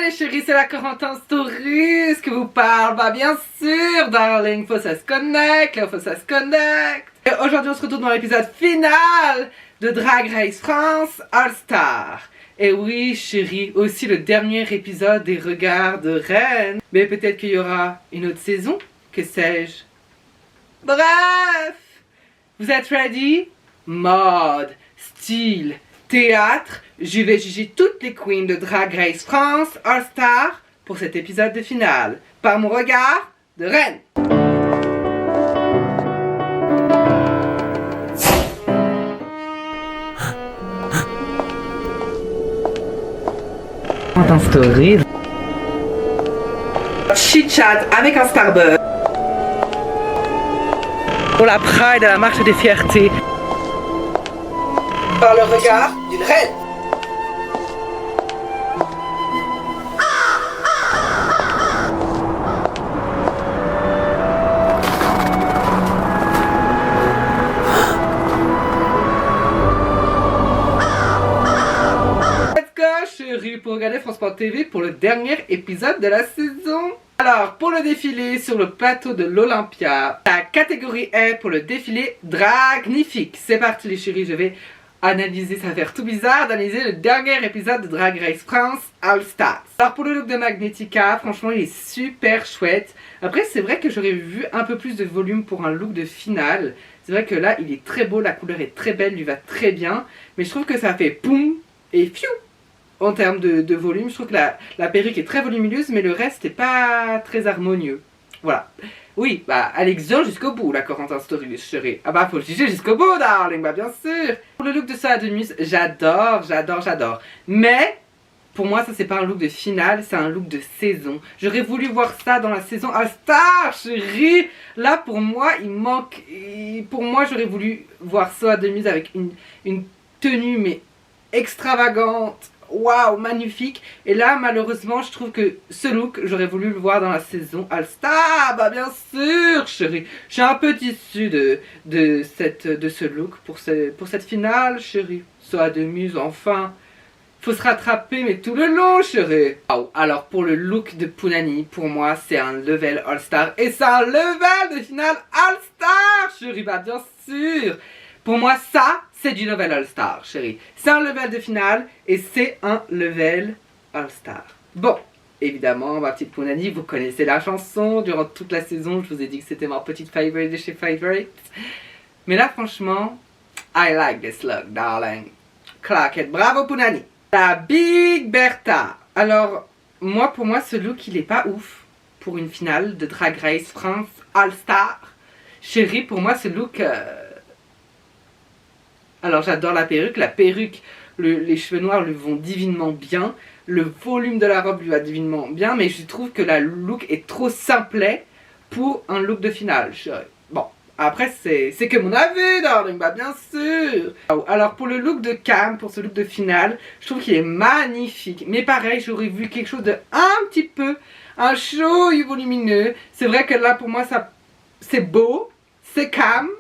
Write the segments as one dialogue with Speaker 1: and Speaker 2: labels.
Speaker 1: les chéris, c'est la Corentin Stories que vous parle. Bah bien sûr, darling, faut ça se connecte, là faut ça se connecte. Et aujourd'hui on se retrouve dans l'épisode final de Drag Race France All Star. Et oui chérie, aussi le dernier épisode des regards de Rennes. Mais peut-être qu'il y aura une autre saison, que sais-je. Bref, vous êtes ready? Mode, style, théâtre, je vais juger toutes les queens de Drag Race France All Star pour cet épisode de finale, par mon regard de reine. Un story. Chit-chat avec un Starbucks. Pour la Pride à la marche des fiertés. Par le regard d'une reine. Let's go chérie pour regarder France Sport TV pour le dernier épisode de la saison. Alors, pour le défilé sur le plateau de l'Olympia, la catégorie est pour le défilé Dragnifique. C'est parti les chéris, je vais analyser, ça va faire tout bizarre d'analyser le dernier épisode de Drag Race France All Stars. Alors pour le look de Magnetica, franchement il est super chouette. Après c'est vrai que j'aurais vu un peu plus de volume pour un look de finale. C'est vrai que là il est très beau, la couleur est très belle, lui va très bien. Mais je trouve que ça fait poum et fiou en termes de volume. Je trouve que la perruque est très volumineuse mais le reste n'est pas très harmonieux. Voilà. Oui, bah, Alexion jusqu'au bout, la Corentin Story, chérie. Ah bah, faut le juger jusqu'au bout, darling, bah, bien sûr. Pour le look de Soa de Muse, j'adore. Mais, pour moi, ça, c'est pas un look de finale, c'est un look de saison. J'aurais voulu voir ça dans la saison All Star, chérie. Là, pour moi, il manque... Pour moi, j'aurais voulu voir Soa de Muse avec une tenue, mais extravagante. Waouh, magnifique. Et là, malheureusement, je trouve que ce look, j'aurais voulu le voir dans la saison All Star. Bah bien sûr, chérie. Je suis un peu déçue de ce look pour cette finale, chérie. Soa de Muse, enfin. Faut se rattraper, mais tout le long, chérie. Wow. Alors, pour le look de Punani, pour moi, c'est un level All Star. Et c'est un level de finale All Star, chérie. Bah bien sûr. Pour moi, ça, c'est du level All-Star, chérie. C'est un level de finale et c'est un level All-Star. Bon, évidemment, ma petite Punani, vous connaissez la chanson. Durant toute la saison, je vous ai dit que c'était ma petite favorite de chez Favorite. Mais là, franchement, I like this look, darling. Clac it. Bravo, Punani. La Big Bertha. Alors, pour moi, ce look, il est pas ouf pour une finale de Drag Race France All-Star. Chérie, pour moi, ce look... Alors j'adore la perruque, les cheveux noirs lui vont divinement bien, le volume de la robe lui va divinement bien, mais je trouve que la look est trop simplet pour un look de finale. Bon, après c'est que mon avis, darling, bah bien sûr. Alors pour le look de Cam, pour ce look de finale, je trouve qu'il est magnifique, mais pareil, j'aurais vu quelque chose de un petit peu, un chouï volumineux. C'est vrai que là pour moi ça c'est beau, c'est Cam,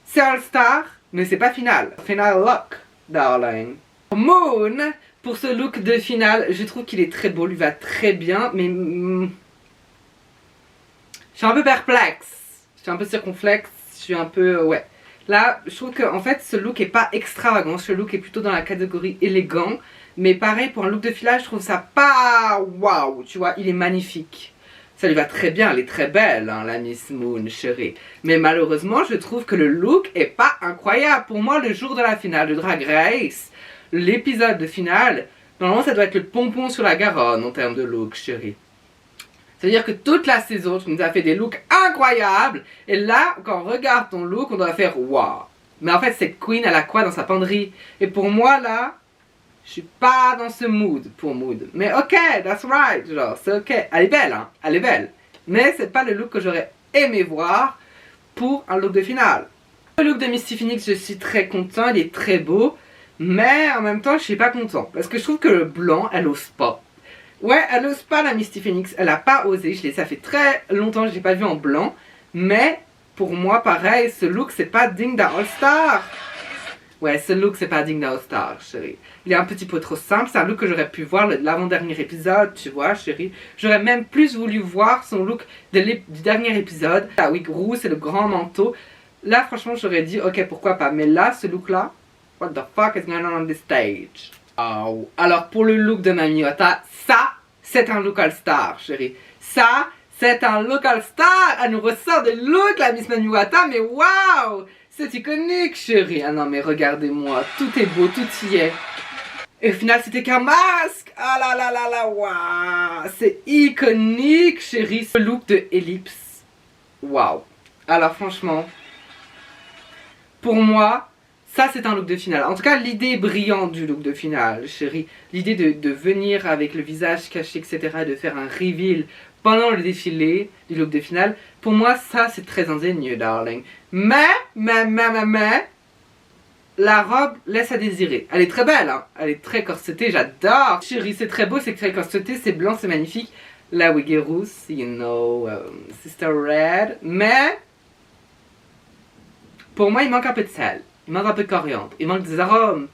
Speaker 1: c'est All Star. Mais c'est pas final. Final look, darling. Moon, pour ce look de finale, je trouve qu'il est très beau, lui va très bien, mais... je suis un peu perplexe. Je suis un peu circonflexe, je suis un peu... ouais. Là, je trouve que en fait, ce look est pas extravagant. Ce look est plutôt dans la catégorie élégant. Mais pareil, pour un look de finale, je trouve ça pas... waouh, tu vois, il est magnifique. Ça lui va très bien, elle est très belle, hein, la Miss Moon, chérie. Mais malheureusement, je trouve que le look est pas incroyable. Pour moi, le jour de la finale de Drag Race, l'épisode de finale, normalement, ça doit être le pompon sur la Garonne en termes de look, chérie. C'est-à-dire que toute la saison, tu nous as fait des looks incroyables. Et là, quand on regarde ton look, on doit faire waouh. Mais en fait, cette queen, elle a quoi dans sa penderie? Et pour moi, là... je suis pas dans ce mood pour mood. Mais ok, that's right. Genre, c'est ok. Elle est belle, hein. Elle est belle. Mais c'est pas le look que j'aurais aimé voir pour un look de finale. Le look de Misty Phoenix, je suis très content. Il est très beau. Mais en même temps, je suis pas content. Parce que je trouve que le blanc, elle ose pas. Ouais, elle ose pas la Misty Phoenix. Elle a pas osé. Ça fait très longtemps que je l'ai pas vu en blanc. Mais pour moi, pareil, ce look, c'est pas digne d'un All-Star. Ouais, ce look, c'est pas digne d'un All-Star, chérie. Il est un petit peu trop simple. C'est un look que j'aurais pu voir l'avant-dernier épisode, tu vois, chérie. J'aurais même plus voulu voir son look du dernier épisode. La wig rouge et le grand manteau. Là, franchement, j'aurais dit, ok, pourquoi pas. Mais là, ce look-là, what the fuck is going on this stage? Oh. Alors, pour le look de Mami Wata, ça, c'est un look All-Star, chérie. Ça, c'est un look All-Star. Elle nous ressort des looks, la Miss Mami Wata, mais waouh! C'est iconique, chérie. Ah non, mais regardez-moi. Tout est beau, tout y est. Et au final, c'était qu'un masque. Ah là là là là, waouh. C'est iconique, chérie. Ce look de Ellipse. Waouh. Alors, franchement, pour moi, ça, c'est un look de finale. En tout cas, l'idée brillante du look de finale, chérie. L'idée de venir avec le visage caché, etc. Et de faire un reveal pendant le défilé du look de finale. Pour moi, ça, c'est très ingénieux, darling. Mais, la robe laisse à désirer. Elle est très belle, hein. Elle est très corsetée, j'adore. Chérie, c'est très beau, c'est très corseté, c'est blanc, c'est magnifique. La wig est rousse, you know, Sister Red. Mais, pour moi, il manque un peu de sel. Il manque un peu de coriandre. Il manque des arômes.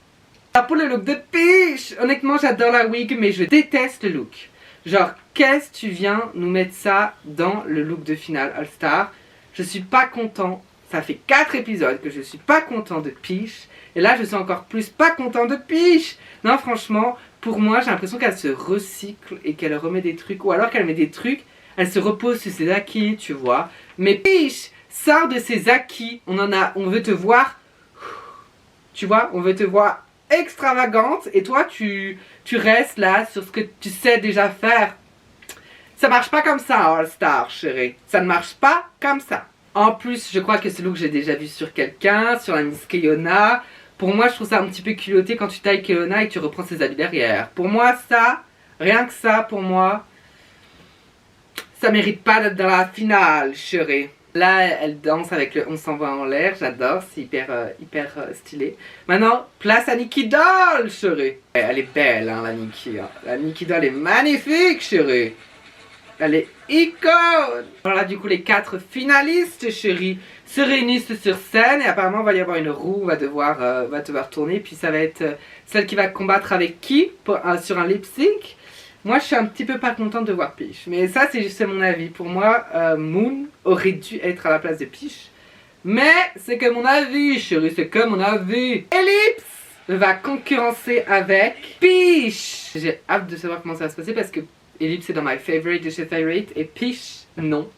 Speaker 1: Ah, pour le look de Peach, honnêtement, j'adore la wig, mais je déteste le look. Genre, qu'est-ce que tu viens nous mettre ça dans le look de finale All-Star? Je suis pas content. Ça fait 4 épisodes que je suis pas content de Peach. Et là, je suis encore plus pas content de Peach. Non, franchement, pour moi, j'ai l'impression qu'elle se recycle et qu'elle remet des trucs. Ou alors qu'elle met des trucs, elle se repose sur ses acquis, tu vois. Mais Peach sort de ses acquis. On veut te voir. Tu vois, on veut te voir extravagante. Et toi, tu restes là sur ce que tu sais déjà faire. Ça marche pas comme ça, All-Star, chérie. Ça ne marche pas comme ça. En plus, je crois que ce look, j'ai déjà vu sur quelqu'un, sur la Miss Keona. Pour moi, je trouve ça un petit peu culotté quand tu tailles Keona et que tu reprends ses habits derrière. Pour moi, ça, rien que ça, pour moi, ça mérite pas d'être dans la finale, chérie. Là, elle danse avec le On s'envoie en l'air, j'adore, c'est hyper stylé. Maintenant, place à Nikki Doll, chérie. Elle est belle, hein, la Nikki. Hein. La Nikki Doll est magnifique, chérie. Elle est icône. Voilà, du coup, les 4 finalistes, chérie, se réunissent sur scène. Et apparemment, il va y avoir une roue, va devoir tourner. Puis ça va être celle qui va combattre avec qui sur un lip sync. Moi, je suis un petit peu pas contente de voir Peach. Mais ça, c'est juste mon avis. Pour moi, Moon aurait dû être à la place de Peach. Mais c'est que mon avis, chérie, c'est que mon avis. Ellipse va concurrencer avec Peach. J'ai hâte de savoir comment ça va se passer parce que Ellipse est dans my favorite de chez Favorite et Peach, non.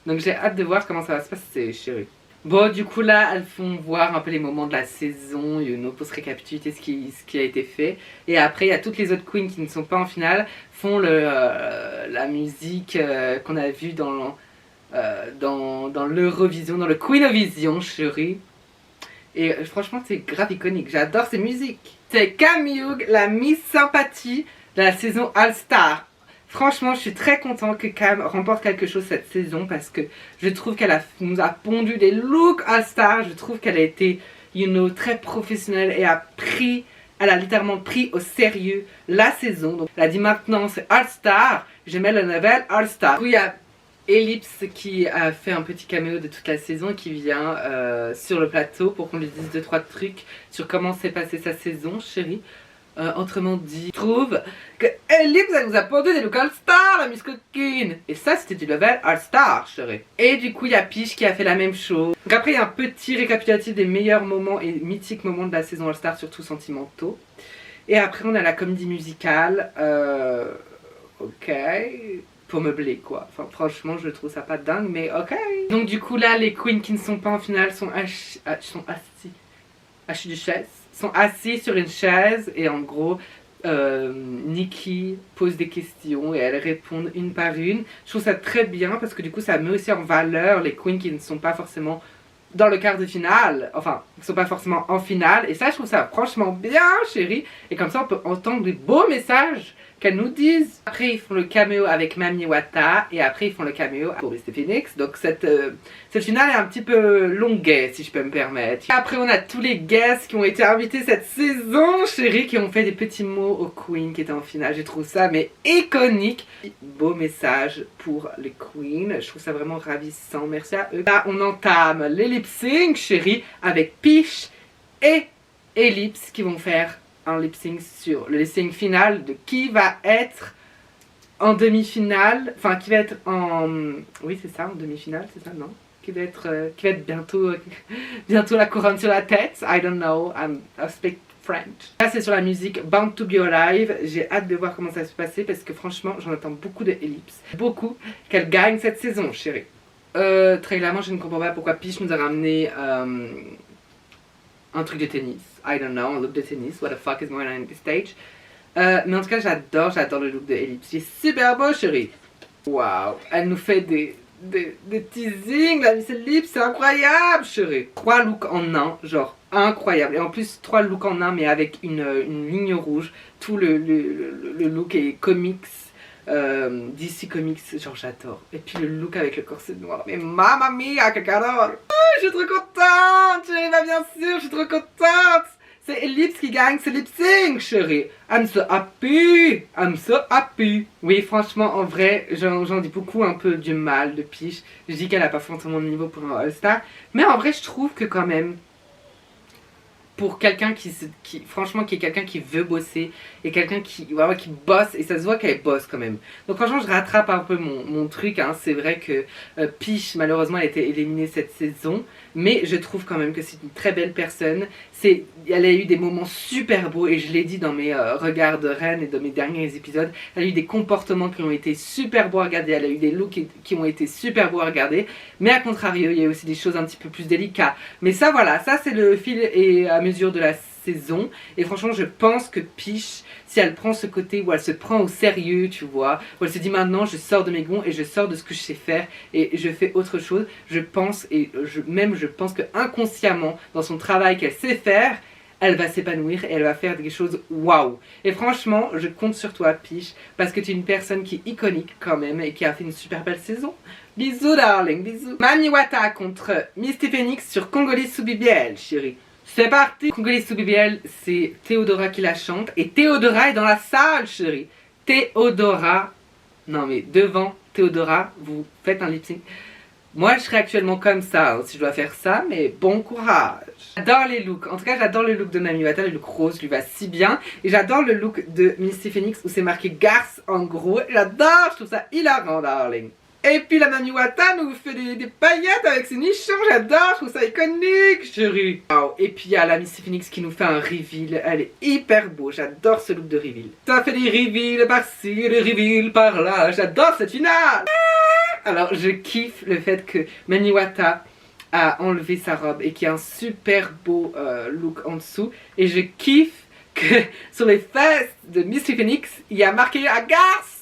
Speaker 1: Donc j'ai hâte de voir comment ça va se passer, chérie. Bon, du coup là, elles font voir un peu les moments de la saison, you know, pour se récapituler ce qui a été fait. Et après, il y a toutes les autres queens qui ne sont pas en finale, font la musique qu'on a vue dans l'Eurovision, dans le Queenovision, chérie. Et franchement, c'est grave iconique, j'adore ces musiques. C'est Camille Hugh, la Miss Sympathie de la saison All-Star. Franchement, je suis très contente que Cam remporte quelque chose cette saison parce que je trouve qu'elle nous a pondu des looks All-Star. Je trouve qu'elle a été, you know, très professionnelle et elle a littéralement pris au sérieux la saison. Donc, elle a dit maintenant c'est All-Star, je mets le label All-Star. Du coup, il y a Ellipse qui a fait un petit caméo de toute la saison et qui vient sur le plateau pour qu'on lui dise 2-3 trucs sur comment s'est passée sa saison, chérie. Autrement dit, je trouve que Ellipse, elle nous a pondu des looks All-Star, la Miss Coquine. Et ça, c'était du level All-Star, chérie. Et du coup, il y a Peach qui a fait la même chose. Donc après, il y a un petit récapitulatif des meilleurs moments et mythiques moments de la saison All-Star, surtout sentimentaux. Et après, on a la comédie musicale. Ok. Pour meubler, quoi. Enfin, franchement, je trouve ça pas dingue, mais ok. Donc du coup, là, les queens qui ne sont pas en finale sont assis. Assis de chaise. Sont assis sur une chaise et en gros Nikki pose des questions et elles répondent une par une. Je trouve ça très bien parce que du coup ça met aussi en valeur les queens qui ne sont pas forcément dans le quart de finale, enfin qui ne sont pas forcément en finale, et ça je trouve ça franchement bien, chérie, et comme ça on peut entendre des beaux messages qu'elles nous disent. Après ils font le caméo avec Mami Wata et après ils font le caméo pour Mr. Phoenix. Donc cette finale est un petit peu longuet si je peux me permettre. Et après on a tous les guests qui ont été invités cette saison, chérie, qui ont fait des petits mots aux queens qui étaient en finale. Je trouve ça mais iconique. Beau message pour les queens, je trouve ça vraiment ravissant, merci à eux. Là on entame les lip sync, chérie, avec Peach et Ellipse qui vont faire un lip sync sur le lip sync final de qui va être en demi-finale, enfin qui va être en... Oui c'est ça, en demi-finale, c'est ça, non? Qui va être bientôt, bientôt la couronne sur la tête. I don't know, I speak French. Là c'est sur la musique Bound to Be Alive. J'ai hâte de voir comment ça va se passer parce que franchement j'en attends beaucoup de Ellipse. Beaucoup qu'elle gagne cette saison, chérie. Très clairement je ne comprends pas pourquoi Peach nous a ramené un truc de tennis. I don't know, un look de tennis. What the fuck is going on in this stage? Mais en tout cas j'adore le look de Ellipse. Il est super beau, chérie. Waouh, elle nous fait des teasings, la Miss Ellipse, c'est incroyable, chérie. 3 looks en un, genre incroyable. Et en plus 3 looks en un mais avec une ligne rouge. Tout le look est comics, DC Comics, genre j'adore. Et puis le look avec le corset noir, mais mamma mia, que j'adore. Je suis trop contente, chérie, bah bien sûr, je suis trop contente. C'est Ellipse qui gagne ce lip sync, chérie. I'm so happy, I'm so happy. Oui, franchement, en vrai, j'en dis beaucoup un peu du mal de Peach. Je dis qu'elle a pas forcément de niveau pour un All-Star. Mais en vrai, je trouve que quand même, pour quelqu'un franchement, qui est quelqu'un qui veut bosser et quelqu'un qui bosse, et ça se voit qu'elle bosse quand même. Donc franchement, je rattrape un peu mon truc, hein. C'est vrai que Peach, malheureusement, elle a été éliminée cette saison, mais je trouve quand même que c'est une très belle personne. Elle a eu des moments super beaux, et je l'ai dit dans mes regards de reine et dans mes derniers épisodes, elle a eu des comportements qui ont été super beaux à regarder, elle a eu des looks qui ont été super beaux à regarder, mais à contrario, il y a aussi des choses un petit peu plus délicates. Mais ça, voilà, ça c'est le fil et à mesure de la saison, et franchement je pense que Peach, si elle prend ce côté où elle se prend au sérieux, tu vois, où elle se dit maintenant je sors de mes gonds et je sors de ce que je sais faire et je fais autre chose, je pense, et je pense que inconsciemment dans son travail qu'elle sait faire, elle va s'épanouir et elle va faire des choses waouh. Et franchement, je compte sur toi, Peach, parce que tu es une personne qui est iconique quand même et qui a fait une super belle saison. Bisous, darling, bisous. Mami Wata contre Misty Phoenix sur Congolese sous BBL, chérie. C'est parti. Congolese sous BBL, c'est Théodora qui la chante. Et Théodora est dans la salle, chérie. Théodora. Non mais devant Théodora, vous faites un lip sync. Moi je serais actuellement comme ça, hein, si je dois faire ça, mais bon courage. J'adore les looks, en tout cas j'adore le look de Mami Wata, le look rose lui va si bien. Et j'adore le look de Misty Phoenix où c'est marqué garce en gros. J'adore, je trouve ça hilarant, darling. Et puis la Mami Wata nous fait des paillettes avec ses nichons, j'adore, je trouve ça iconique, chérie. Wow. Et puis il y a la Misty Phoenix qui nous fait un reveal, elle est hyper beau, j'adore ce look de reveal. Ça fait des reveals par-ci, des reveals par-là, j'adore cette finale. Alors je kiffe le fait que Mami Wata a enlevé sa robe et qu'il y a un super beau look en dessous. Et je kiffe que sur les fesses de Misty Phoenix, il y a marqué à garce.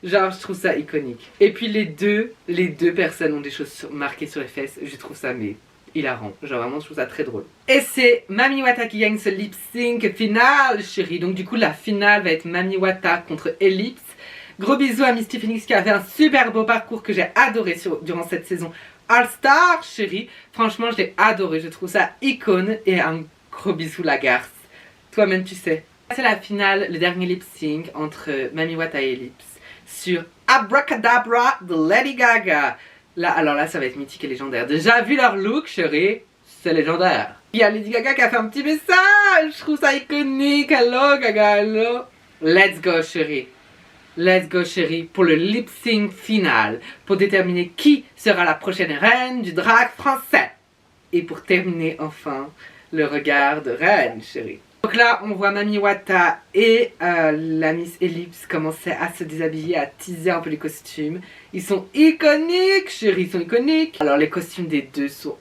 Speaker 1: Genre je trouve ça iconique. Et puis les deux personnes ont des choses marquées sur les fesses. Je trouve ça mais hilarant. Genre vraiment je trouve ça très drôle. Et c'est Mami Wata qui gagne ce lip sync final, chérie. Donc du coup la finale va être Mami Wata contre Ellipse. Gros bisous à Misty Phoenix qui a fait un super beau parcours que j'ai adoré durant cette saison All Star, chérie. Franchement je l'ai adoré. Je trouve ça icône. Et un gros bisou la garce. Toi-même tu sais. C'est la finale, le dernier lip sync entre Mami Wata et Ellipse sur Abracadabra de Lady Gaga. Là, alors là, ça va être mythique et légendaire. Déjà vu leur look, chérie, c'est légendaire. Il y a Lady Gaga qui a fait un petit message. Je trouve ça iconique. Hello, Gaga, hello. Let's go, chérie. Let's go, chérie, pour le lip sync final. Pour déterminer qui sera la prochaine reine du drag français. Et pour terminer, enfin, le regard de reine, chérie. Donc là, on voit Mami Wata et la Miss Ellipse commencer à se déshabiller, à teaser un peu les costumes. Ils sont iconiques, chérie, ils sont iconiques. Alors les costumes des deux sont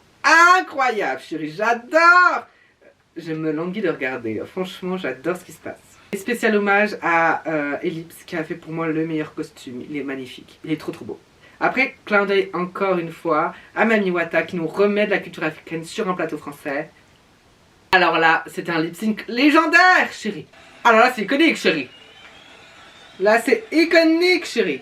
Speaker 1: incroyables, chérie, j'adore. Je me languis de regarder, franchement, j'adore ce qui se passe. Et spécial hommage à Ellipse qui a fait pour moi le meilleur costume, il est magnifique, il est trop beau. Après, clin d'œil encore une fois à Mami Wata qui nous remet de la culture africaine sur un plateau français. Alors là, c'était un lip sync légendaire, chérie. Alors là, c'est iconique, chérie. Là, c'est iconique, chérie.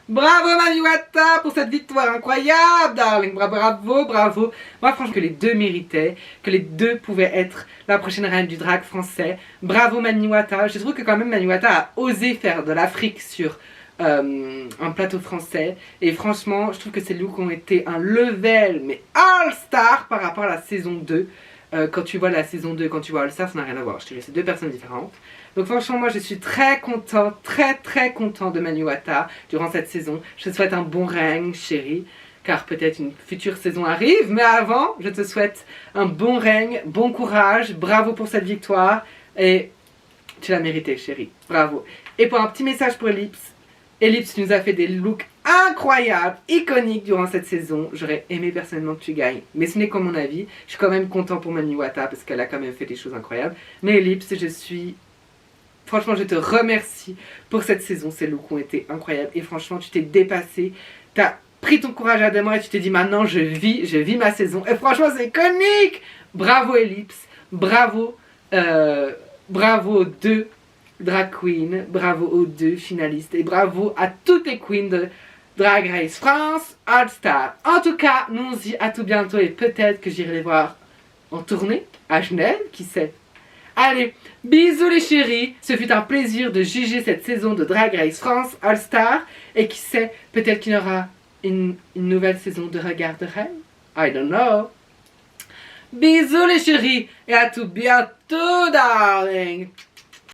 Speaker 1: Bravo, Mami Wata, pour cette victoire incroyable, darling. Bravo, bravo. Moi, franchement, que les deux méritaient, que les deux pouvaient être la prochaine reine du drag français. Bravo, Mami Wata. Je trouve que quand même, Mami Wata a osé faire de l'Afrique sur un plateau français. Et franchement, je trouve que ces looks ont été un level, mais all-star par rapport à la saison 2. quand tu vois la saison 2, quand tu vois All Star, ça n'a rien à voir. Je te dis, c'est deux personnes différentes. Donc franchement, moi je suis très content, très content de Manu Wata durant cette saison. Je te souhaite un bon règne, chérie, car peut-être une future saison arrive. Mais avant, je te souhaite un bon règne, bon courage, bravo pour cette victoire. Et tu l'as mérité, chérie. Bravo. Et pour un petit message pour Ellipse. Ellipse, tu nous as fait des looks incroyables, iconiques durant cette saison. J'aurais aimé personnellement que tu gagnes. Mais ce n'est que mon avis. Je suis quand même content pour Manu Wata parce qu'elle a quand même fait des choses incroyables. Mais Ellipse, franchement, je te remercie pour cette saison. Ces looks ont été incroyables. Et franchement, tu t'es dépassé. Tu as pris ton courage à deux mains et tu t'es dit maintenant, je vis ma saison. Et franchement, c'est iconique. Bravo Ellipse. Bravo. Bravo aux deux drag queens, bravo aux deux finalistes et bravo à toutes les queens de Drag Race France All Star. En tout cas, nous on se dit à tout bientôt et peut-être que j'irai les voir en tournée à Genève, qui sait. Allez, bisous les chéris, ce fut un plaisir de juger cette saison de Drag Race France All Star et qui sait, peut-être qu'il y aura une nouvelle saison de Regard de Reine. I don't know. Bisous les chéris et à tout bientôt, darling.